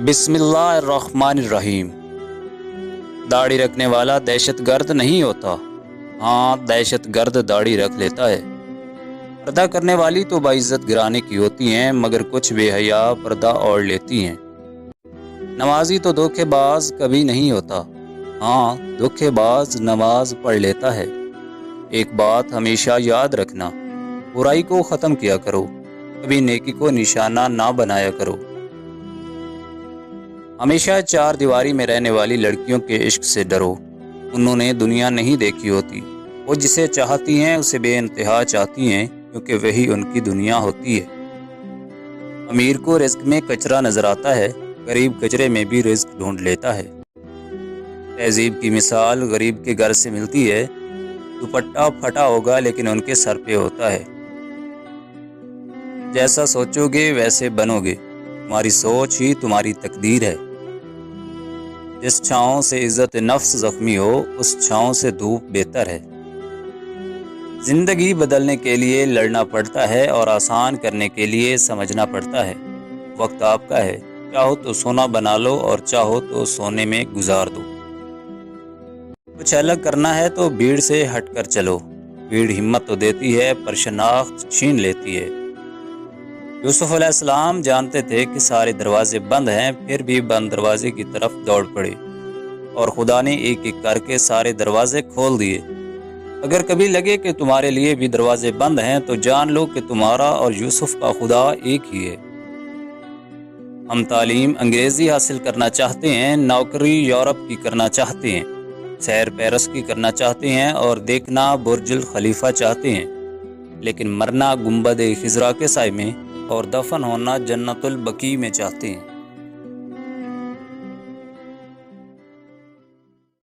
بسم اللہ الرحمن الرحیم۔ داڑھی رکھنے والا دہشت گرد نہیں ہوتا، ہاں دہشت گرد داڑھی رکھ لیتا ہے۔ پردہ کرنے والی تو باعزت گرانے کی ہوتی ہیں، مگر کچھ بے حیا پردہ اوڑھ لیتی ہیں۔ نمازی تو دھوکے باز کبھی نہیں ہوتا، ہاں دھوکے باز نماز پڑھ لیتا ہے۔ ایک بات ہمیشہ یاد رکھنا، برائی کو ختم کیا کرو، کبھی نیکی کو نشانہ نہ بنایا کرو۔ ہمیشہ چار دیواری میں رہنے والی لڑکیوں کے عشق سے ڈرو، انہوں نے دنیا نہیں دیکھی ہوتی، وہ جسے چاہتی ہیں اسے بے انتہا چاہتی ہیں، کیونکہ وہی ان کی دنیا ہوتی ہے۔ امیر کو رزق میں کچرا نظر آتا ہے، غریب کچرے میں بھی رزق ڈھونڈ لیتا ہے۔ تہذیب کی مثال غریب کے گھر سے ملتی ہے، دوپٹہ پھٹا ہوگا لیکن ان کے سر پہ ہوتا ہے۔ جیسا سوچو گے ویسے بنو گے، تمہاری سوچ ہی تمہاری تقدیر ہے۔ جس چھاؤں سے عزت نفس زخمی ہو، اس چھاؤں سے دھوپ بہتر ہے۔ زندگی بدلنے کے لیے لڑنا پڑتا ہے اور آسان کرنے کے لیے سمجھنا پڑتا ہے۔ وقت آپ کا ہے، چاہو تو سونا بنا لو اور چاہو تو سونے میں گزار دو۔ کچھ الگ کرنا ہے تو بھیڑ سے ہٹ کر چلو، بھیڑ ہمت تو دیتی ہے پر شناخت چھین لیتی ہے۔ یوسف علیہ السلام جانتے تھے کہ سارے دروازے بند ہیں، پھر بھی بند دروازے کی طرف دوڑ پڑے اور خدا نے ایک ایک کر کے سارے دروازے کھول دیے۔ اگر کبھی لگے کہ تمہارے لیے بھی دروازے بند ہیں تو جان لو کہ تمہارا اور یوسف کا خدا ایک ہی ہے۔ ہم تعلیم انگریزی حاصل کرنا چاہتے ہیں، نوکری یورپ کی کرنا چاہتے ہیں، سیر پیرس کی کرنا چاہتے ہیں اور دیکھنا برج الخلیفہ چاہتے ہیں، لیکن مرنا گنبد خضرا کے سائے میں اور دفن ہونا جنت البقیع میں چاہتے ہیں۔